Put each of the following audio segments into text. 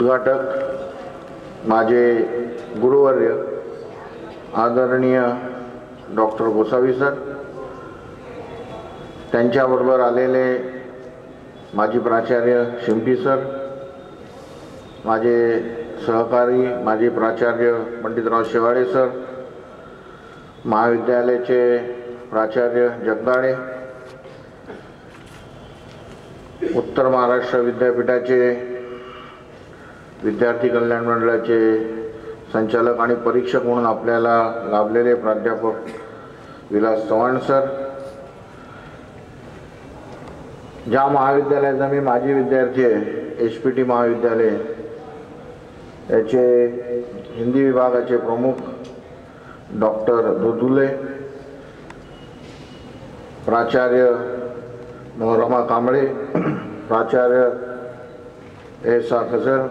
उद्घाटक माझे गुरुवर्य आदरणीय डॉक्टर गोसावी सर, त्यांच्याबरोबर आलेले माजी प्राचार्य शिंपी सर, माझे सहकारी माजी प्राचार्य पंडितराव शेवाळे सर, महाविद्यालयाचे प्राचार्य जगदाळे, उत्तर महाराष्ट्र विद्यापीठाचे विद्यार्थी कल्याण मंडळाचे संचालक आणि परीक्षक म्हणून आपल्याला लाभलेले प्राध्यापक विलास चव्हाण सर, ज्या महाविद्यालयाचा मी माजी विद्यार्थी आहे HPT महाविद्यालय, याचे हिंदी विभागाचे प्रमुख डॉक्टर दुदुले, प्राचार्य मनोरमा कांबळे, प्राचार्य एसा खजर,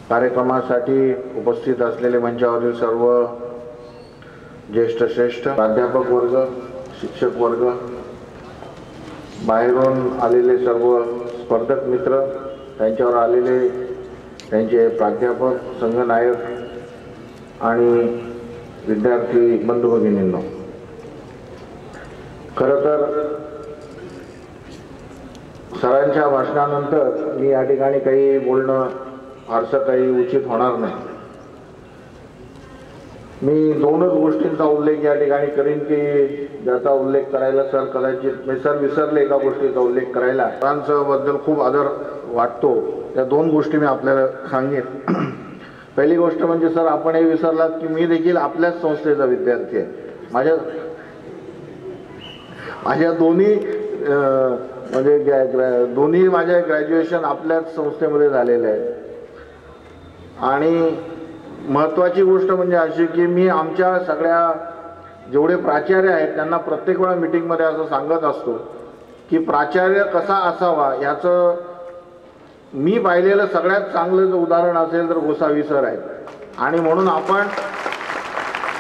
कार्यक्रमासाठी उपस्थित असलेले मंचावरील सर्व ज्येष्ठ श्रेष्ठ प्राध्यापक वर्ग, शिक्षक वर्ग, बाहेरून आलेले सर्व स्पर्धक मित्र, त्यांच्यावर आलेले त्यांचे प्राध्यापक, संघनायक आणि विद्यार्थी बंधू भगिनींनो, खरं तर सरांच्या भाषणानंतर मी या ठिकाणी काही बोलणं फारसं काही उचित होणार नाही. मी दोनच गोष्टींचा उल्लेख या ठिकाणी करीन की ज्याचा उल्लेख करायला सर कदाचित सर विसरले एका गोष्टीचा उल्लेख करायला. सरांबद्दल खूप आदर वाटतो, त्या दोन गोष्टी मी आपल्याला सांगेन. पहिली गोष्ट म्हणजे सर, आपण हे विसरलात की मी देखील आपल्याच संस्थेचा विद्यार्थी आहे. माझ्या दोन्ही म्हणजे दोन्ही माझ्या ग्रॅज्युएशन आपल्याच संस्थेमध्ये झालेले आहे. आणि महत्त्वाची गोष्ट म्हणजे अशी की मी आमच्या सगळ्या जेवढे प्राचार्य आहेत त्यांना प्रत्येक वेळा मीटिंगमध्ये असं सांगत असतो की प्राचार्य कसा असावा याचं मी पाहिलेलं सगळ्यात चांगलं जर उदाहरण असेल तर गोसावी सर आहेत. आणि म्हणून आपण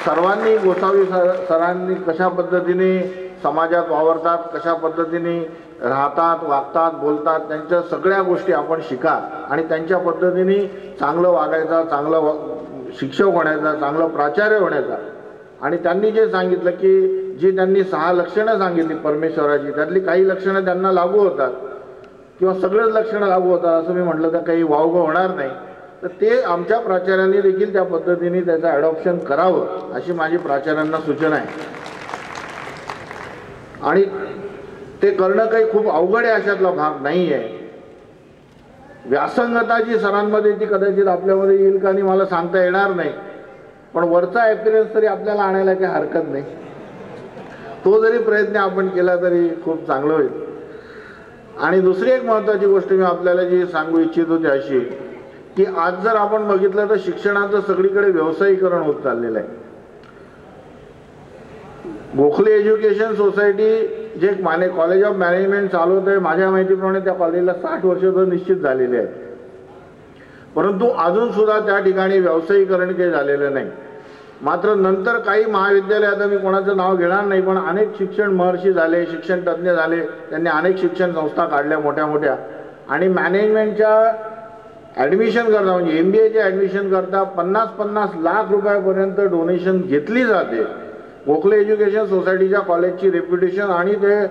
सर्वांनी गोसावी सरांनी कशा पद्धतीने समाजात वावरतात, कशा पद्धतीने राहतात, वागतात, बोलतात, त्यांच्या सगळ्या गोष्टी आपण शिका आणि त्यांच्या पद्धतीने चांगलं वागायचा, चांगलं शिक्षक होण्याचा, चांगलं प्राचार्य होण्याचा. आणि त्यांनी जे सांगितलं की जी त्यांनी 6 लक्षणं सांगितली परमेश्वराची, त्यातली काही लक्षणं त्यांना लागू होतात किंवा सगळेच लक्षणं लागू होतात असं मी म्हटलं तर काही वावगं होणार नाही. तर ते आमच्या प्राचार्यांनी देखील त्या पद्धतीने त्याचं ॲडॉप्शन करावं अशी माझी प्राचार्यांना सूचना आहे. आणि ते करणं काही खूप अवघड आहे अशातला भाग नाही आहे. व्यासंगता जी सरांमध्ये ती कदाचित आपल्यामध्ये येईल का नाही मला सांगता येणार नाही, पण वरचा एक्सपिरियन्स तरी आपल्याला आणायला काही हरकत नाही. तो जरी प्रयत्न आपण केला तरी खूप चांगलं होईल. आणि दुसरी एक महत्त्वाची गोष्ट मी आपल्याला जी सांगू इच्छितो ती अशी की आज जर आपण बघितलं तर शिक्षणाचं सगळीकडे व्यावसायीकरण होत चाललेलं आहे. गोखले एज्युकेशन सोसायटी जे कॉलेज ऑफ मॅनेजमेंट चालवत आहे, माझ्या माहितीप्रमाणे त्या कॉलेजला 60 वर्ष तर निश्चित झालेले आहेत. परंतु अजून सुद्धा त्या ठिकाणी व्यावसायीकरण काही झालेलं नाही. मात्र नंतर काही महाविद्यालय, आता मी कोणाचं नाव घेणार नाही, पण अनेक शिक्षण महर्षी झाले, शिक्षण तज्ज्ञ झाले, त्यांनी अनेक शिक्षण संस्था काढल्या मोठ्या मोठ्या. आणि मॅनेजमेंटच्या ॲडमिशन करता म्हणजे MBAचे ॲडमिशन करता 50-50 लाख रुपयापर्यंत डोनेशन घेतली जाते. गोखले एज्युकेशन सोसायटीच्या कॉलेजची रेप्युटेशन आणि ते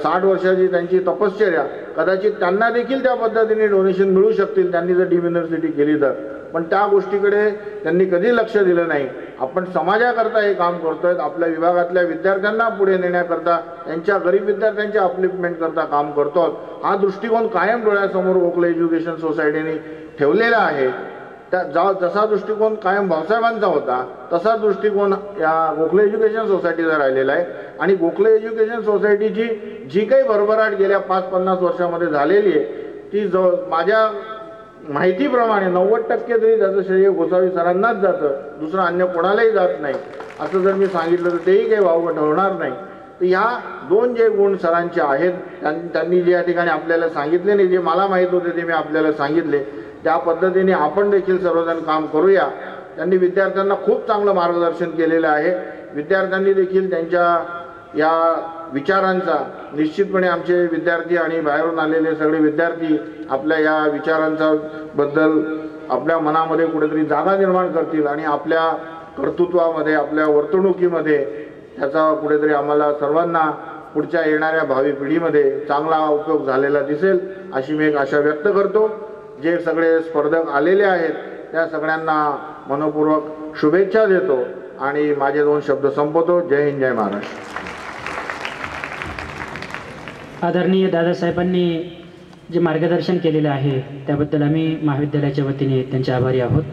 60 वर्षाची त्यांची तपश्चर्या, कदाचित त्यांना देखील त्या पद्धतीने डोनेशन मिळू शकतील त्यांनी जर डीम युनिव्हर्सिटी केली तर. पण त्या गोष्टीकडे त्यांनी कधी लक्ष दिलं नाही. आपण समाजाकरता हे काम करतोय, आपल्या विभागातल्या विद्यार्थ्यांना पुढे नेण्याकरता, त्यांच्या गरीब विद्यार्थ्यांच्या अपलिफ्टमेंट करता काम करतो. हा दृष्टिकोन कायम डोळ्यासमोर गोखले एज्युकेशन सोसायटीने ठेवलेला आहे. जसा दृष्टिकोन कायम भाऊसाहेबांचा होता तसा दृष्टिकोन या गोखले एज्युकेशन सोसायटीचा राहिलेला आहे. आणि गोखले एज्युकेशन सोसायटीची जी काही भरभराट गेल्या 5-50 वर्षामध्ये झालेली आहे ती माझ्या माहितीप्रमाणे 90% तरी त्याचं श्रेय गोसावी सरांनाच जातं, दुसरं अन्य कोणालाही जात नाही. असं जर मी सांगितलं तर तेही काही वावगं ठरणार नाही. तर ह्या दोन जे गुण सरांचे आहेत त्यांनी जे या ठिकाणी आपल्याला सांगितले नाही, जे मला माहीत होते ते मी आपल्याला सांगितले, त्या पद्धतीने आपण देखील सर्वजण काम करूया. त्यांनी विद्यार्थ्यांना खूप चांगलं मार्गदर्शन केलेलं आहे. विद्यार्थ्यांनी देखील त्यांच्या या विचारांचा निश्चितपणे आमचे विद्यार्थी आणि बाहेरून आलेले सगळे विद्यार्थी आपल्या या विचारांचा बद्दल आपल्या मनामध्ये कुठेतरी जागा निर्माण करतील आणि आपल्या कर्तृत्वामध्ये आपल्या वर्तणुकीमध्ये त्याचा कुठेतरी आम्हाला सर्वांना पुढच्या येणाऱ्या भावी पिढीमध्ये चांगला उपयोग झालेला दिसेल अशी मी एक आशा व्यक्त करतो. जे सगळे स्पर्धक आलेले आहेत त्या सगळ्यांना मनपूर्वक शुभेच्छा देतो आणि माझे 2 शब्द संपवतो. जय हिंद, जय महाराष्ट्र. आदरणीय दादासाहेबांनी जे मार्गदर्शन केलेलं आहे त्याबद्दल आम्ही महाविद्यालयाच्या वतीने त्यांचे आभारी आहोत.